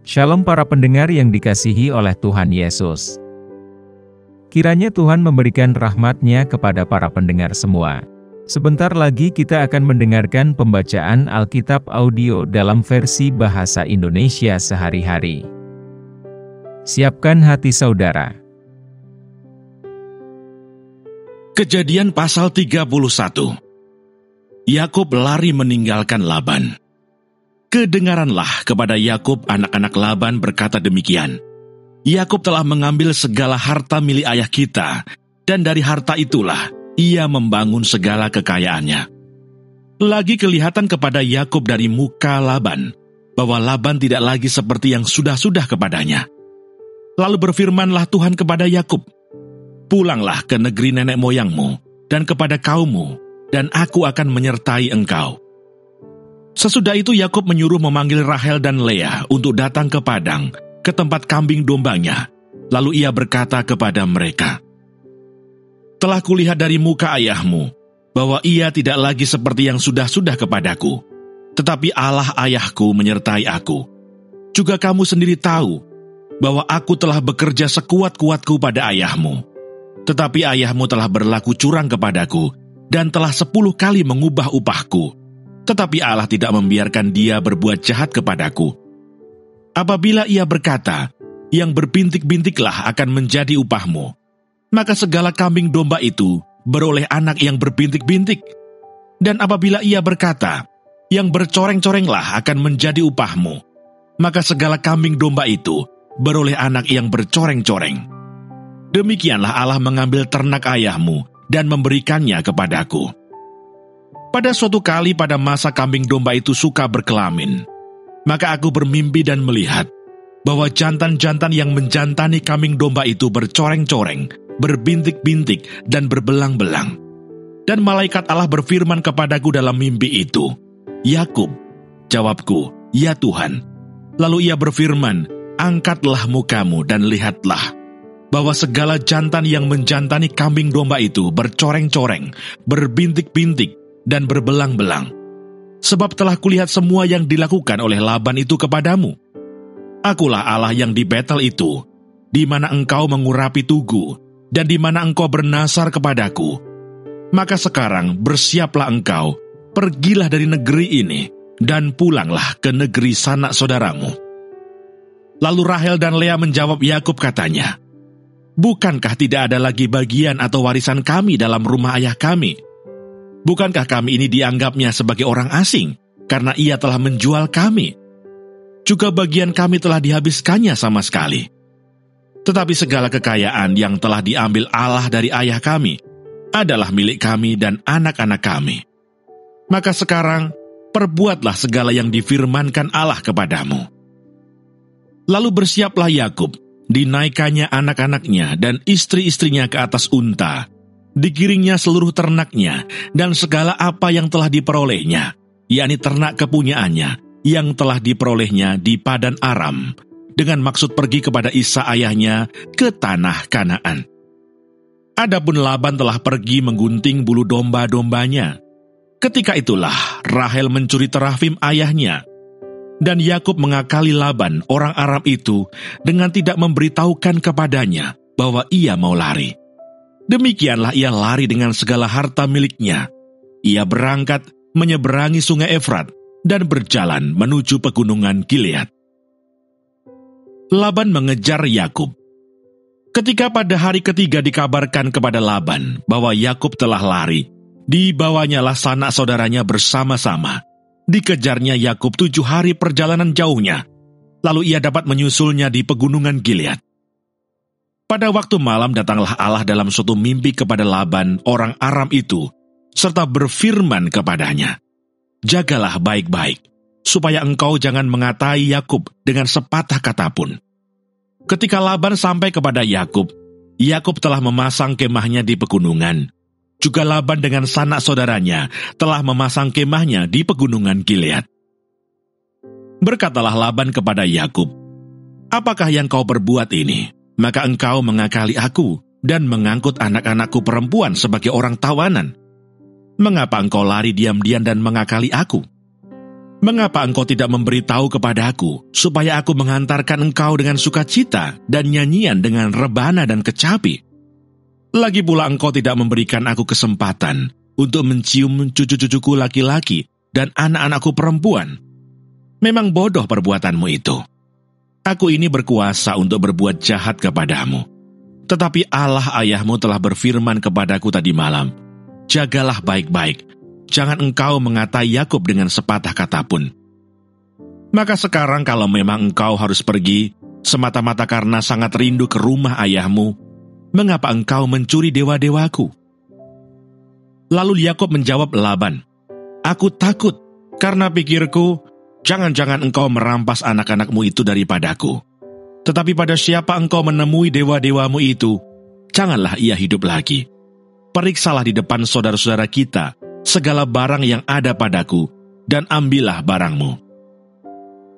Shalom para pendengar yang dikasihi oleh Tuhan Yesus. Kiranya Tuhan memberikan rahmat-Nya kepada para pendengar semua. Sebentar lagi kita akan mendengarkan pembacaan Alkitab audio dalam versi bahasa Indonesia sehari-hari. Siapkan hati saudara. Kejadian pasal 31. Yakub lari meninggalkan Laban. Kedengaranlah kepada Yakub anak-anak Laban berkata demikian, Yakub telah mengambil segala harta milik ayah kita, dan dari harta itulah ia membangun segala kekayaannya. Lagi kelihatan kepada Yakub dari muka Laban, bahwa Laban tidak lagi seperti yang sudah-sudah kepadanya. Lalu berfirmanlah Tuhan kepada Yakub, pulanglah ke negeri nenek moyangmu, dan kepada kaummu, dan aku akan menyertai engkau. Sesudah itu Yakub menyuruh memanggil Rahel dan Lea untuk datang ke padang, ke tempat kambing dombanya. Lalu ia berkata kepada mereka, telah kulihat dari muka ayahmu, bahwa ia tidak lagi seperti yang sudah-sudah kepadaku, tetapi Allah ayahku menyertai aku. Juga kamu sendiri tahu, bahwa aku telah bekerja sekuat-kuatku pada ayahmu. Tetapi ayahmu telah berlaku curang kepadaku, dan telah 10 kali mengubah upahku. Tetapi Allah tidak membiarkan dia berbuat jahat kepadaku. Apabila ia berkata, yang berbintik-bintiklah akan menjadi upahmu, maka segala kambing domba itu beroleh anak yang berbintik-bintik. Dan apabila ia berkata, yang bercoreng-corenglah akan menjadi upahmu, maka segala kambing domba itu beroleh anak yang bercoreng-coreng. Demikianlah Allah mengambil ternak ayahmu dan memberikannya kepadaku. Pada suatu kali pada masa kambing domba itu suka berkelamin, maka aku bermimpi dan melihat bahwa jantan-jantan yang menjantani kambing domba itu bercoreng-coreng, berbintik-bintik, dan berbelang-belang. Dan malaikat Allah berfirman kepadaku dalam mimpi itu, Yakub, jawabku, ya Tuhan. Lalu ia berfirman, angkatlah mukamu dan lihatlah, bahwa segala jantan yang menjantani kambing domba itu bercoreng-coreng, berbintik-bintik, dan berbelang-belang. Sebab telah kulihat semua yang dilakukan oleh Laban itu kepadamu. Akulah Allah yang di Betel itu, di mana engkau mengurapi tugu, dan di mana engkau bernasar kepadaku. Maka sekarang bersiaplah engkau, pergilah dari negeri ini, dan pulanglah ke negeri sanak saudaramu. Lalu Rahel dan Lea menjawab Yakub katanya, bukankah tidak ada lagi bagian atau warisan kami dalam rumah ayah kami? Bukankah kami ini dianggapnya sebagai orang asing, karena ia telah menjual kami? Juga bagian kami telah dihabiskannya sama sekali. Tetapi segala kekayaan yang telah diambil Allah dari ayah kami, adalah milik kami dan anak-anak kami. Maka sekarang, perbuatlah segala yang difirmankan Allah kepadamu. Lalu bersiaplah Yakub, dinaikkannya anak-anaknya dan istri-istrinya ke atas unta, digiringnya seluruh ternaknya, dan segala apa yang telah diperolehnya, yakni ternak kepunyaannya, yang telah diperolehnya di Padan Aram, dengan maksud pergi kepada Ishak ayahnya ke tanah Kanaan. Adapun Laban telah pergi menggunting bulu domba-dombanya. Ketika itulah Rahel mencuri terafim ayahnya, dan Yakub mengakali Laban orang Aram itu dengan tidak memberitahukan kepadanya bahwa ia mau lari. Demikianlah ia lari dengan segala harta miliknya. Ia berangkat menyeberangi sungai Efrat dan berjalan menuju pegunungan Gilead. Laban mengejar Yakub. Ketika pada hari ketiga dikabarkan kepada Laban bahwa Yakub telah lari, dibawanyalah sanak saudaranya bersama-sama. Dikejarnya Yakub 7 hari perjalanan jauhnya, lalu ia dapat menyusulnya di pegunungan Gilead. Pada waktu malam datanglah Allah dalam suatu mimpi kepada Laban orang Aram itu, serta berfirman kepadanya, jagalah baik-baik, supaya engkau jangan mengatai Yakub dengan sepatah kata pun. Ketika Laban sampai kepada Yakub, Yakub telah memasang kemahnya di pegunungan. Juga Laban dengan sanak saudaranya telah memasang kemahnya di pegunungan Gilead. Berkatalah Laban kepada Yakub, apakah yang kau perbuat ini? Maka engkau mengakali aku dan mengangkut anak-anakku perempuan sebagai orang tawanan. Mengapa engkau lari diam-diam dan mengakali aku? Mengapa engkau tidak memberitahu kepadaku, supaya aku menghantarkan engkau dengan sukacita dan nyanyian dengan rebana dan kecapi? Lagi pula engkau tidak memberikan aku kesempatan untuk mencium cucu-cucuku laki-laki dan anak-anakku perempuan. Memang bodoh perbuatanmu itu. Aku ini berkuasa untuk berbuat jahat kepadamu. Tetapi Allah ayahmu telah berfirman kepadaku tadi malam, jagalah baik-baik, jangan engkau mengatai Yakub dengan sepatah kata pun. Maka sekarang kalau memang engkau harus pergi, semata-mata karena sangat rindu ke rumah ayahmu, mengapa engkau mencuri dewa-dewaku? Lalu Yakub menjawab Laban, aku takut, karena pikirku, jangan-jangan engkau merampas anak-anakmu itu daripadaku. Tetapi pada siapa engkau menemui dewa-dewamu itu, janganlah ia hidup lagi. Periksalah di depan saudara-saudara kita segala barang yang ada padaku, dan ambillah barangmu.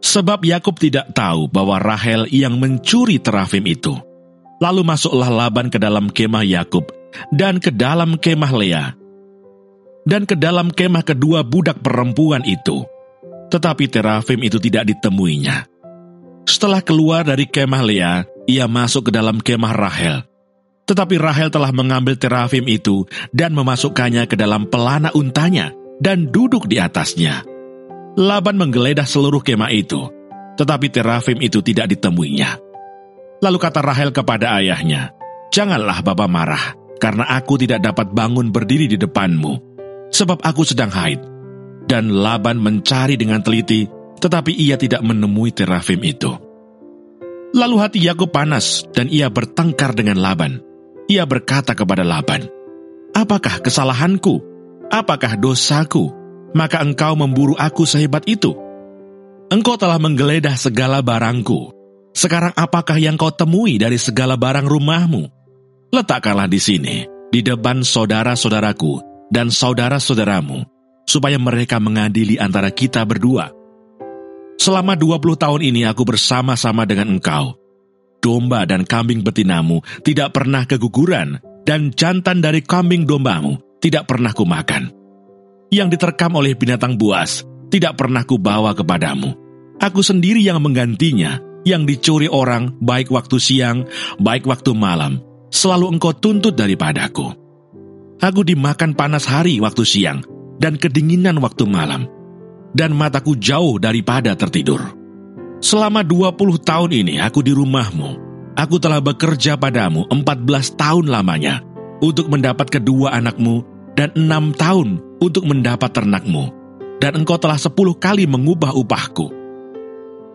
Sebab Yakub tidak tahu bahwa Rahel yang mencuri terafim itu. Lalu masuklah Laban ke dalam kemah Yakub, dan ke dalam kemah Lea, dan ke dalam kemah kedua budak perempuan itu. Tetapi terafim itu tidak ditemuinya. Setelah keluar dari kemah Lea, ia masuk ke dalam kemah Rahel. Tetapi Rahel telah mengambil terafim itu dan memasukkannya ke dalam pelana untanya dan duduk di atasnya. Laban menggeledah seluruh kemah itu, tetapi terafim itu tidak ditemuinya. Lalu kata Rahel kepada ayahnya, janganlah bapa marah, karena aku tidak dapat bangun berdiri di depanmu, sebab aku sedang haid. Dan Laban mencari dengan teliti, tetapi ia tidak menemui terafim itu. Lalu hati Yakub panas, dan ia bertengkar dengan Laban. Ia berkata kepada Laban, apakah kesalahanku? Apakah dosaku? Maka engkau memburu aku sehebat itu? Engkau telah menggeledah segala barangku. Sekarang apakah yang kau temui dari segala barang rumahmu? Letakkanlah di sini, di depan saudara-saudaraku dan saudara-saudaramu, supaya mereka mengadili antara kita berdua. Selama 20 tahun ini aku bersama-sama dengan engkau. Domba dan kambing betinamu tidak pernah keguguran, dan jantan dari kambing dombamu tidak pernah kumakan. Yang diterkam oleh binatang buas tidak pernah kubawa kepadamu. Aku sendiri yang menggantinya, yang dicuri orang baik waktu siang, baik waktu malam, selalu engkau tuntut daripadaku. Aku dimakan panas hari waktu siang, dan kedinginan waktu malam, dan mataku jauh daripada tertidur. Selama 20 tahun ini aku di rumahmu. Aku telah bekerja padamu 14 tahun lamanya untuk mendapat kedua anakmu, dan 6 tahun untuk mendapat ternakmu, dan engkau telah 10 kali mengubah upahku.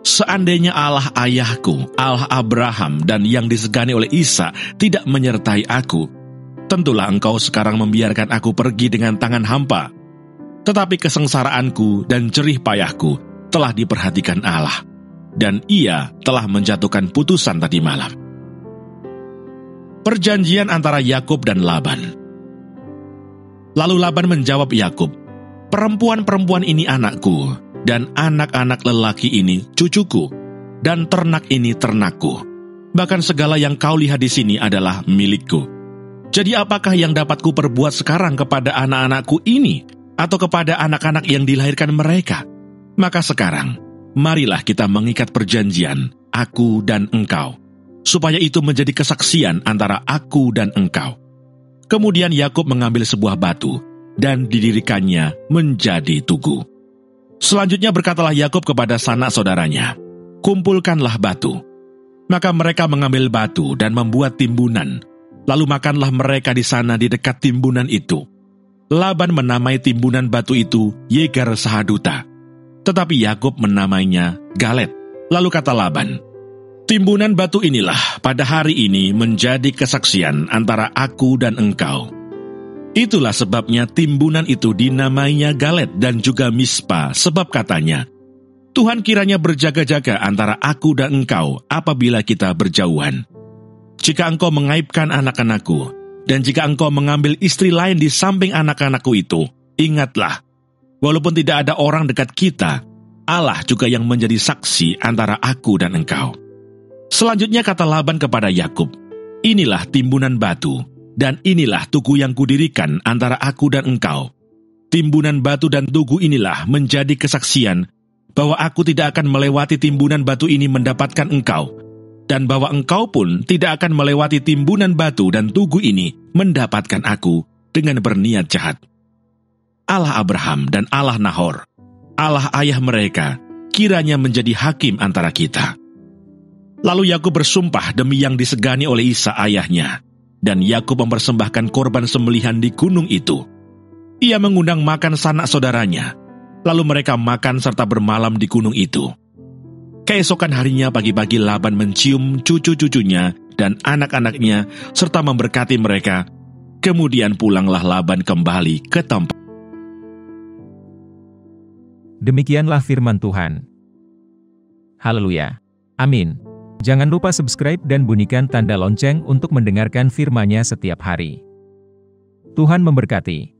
Seandainya Allah ayahku, Allah Abraham dan yang disegani oleh Isa tidak menyertai aku, tentulah engkau sekarang membiarkan aku pergi dengan tangan hampa. Tetapi kesengsaraanku dan jerih payahku telah diperhatikan Allah, dan ia telah menjatuhkan putusan tadi malam. Perjanjian antara Yakub dan Laban. Lalu Laban menjawab Yakub, perempuan-perempuan ini anakku, dan anak-anak lelaki ini cucuku, dan ternak ini ternakku. Bahkan segala yang kau lihat di sini adalah milikku. Jadi apakah yang dapat ku perbuat sekarang kepada anak-anakku ini, atau kepada anak-anak yang dilahirkan mereka? Maka sekarang, marilah kita mengikat perjanjian, aku dan engkau, supaya itu menjadi kesaksian antara aku dan engkau. Kemudian Yakub mengambil sebuah batu, dan didirikannya menjadi tugu. Selanjutnya berkatalah Yakub kepada sanak saudaranya, kumpulkanlah batu. Maka mereka mengambil batu dan membuat timbunan, lalu makanlah mereka di sana di dekat timbunan itu. Laban menamai timbunan batu itu Yegar Sahaduta, tetapi Yakub menamainya Galet. Lalu kata Laban, timbunan batu inilah pada hari ini menjadi kesaksian antara aku dan engkau. Itulah sebabnya timbunan itu dinamainya Galet dan juga Mispa, sebab katanya, Tuhan kiranya berjaga-jaga antara aku dan engkau apabila kita berjauhan. Jika engkau mengaibkan anak-anakku, dan jika engkau mengambil istri lain di samping anak-anakku itu, ingatlah, walaupun tidak ada orang dekat kita, Allah juga yang menjadi saksi antara aku dan engkau. Selanjutnya kata Laban kepada Yakub, inilah timbunan batu, dan inilah tugu yang kudirikan antara aku dan engkau. Timbunan batu dan tugu inilah menjadi kesaksian bahwa aku tidak akan melewati timbunan batu ini mendapatkan engkau, dan bahwa engkau pun tidak akan melewati timbunan batu dan tugu ini mendapatkan aku dengan berniat jahat. Allah Abraham dan Allah Nahor, Allah ayah mereka, kiranya menjadi hakim antara kita." Lalu Yakub bersumpah demi yang disegani oleh Ishak ayahnya, dan Yakub mempersembahkan korban sembelihan di gunung itu. Ia mengundang makan sanak saudaranya, lalu mereka makan serta bermalam di gunung itu. Keesokan harinya pagi-pagi Laban mencium cucu-cucunya dan anak-anaknya serta memberkati mereka. Kemudian pulanglah Laban kembali ke tempat. Demikianlah firman Tuhan. Haleluya. Amin. Jangan lupa subscribe dan bunyikan tanda lonceng untuk mendengarkan firman-Nya setiap hari. Tuhan memberkati.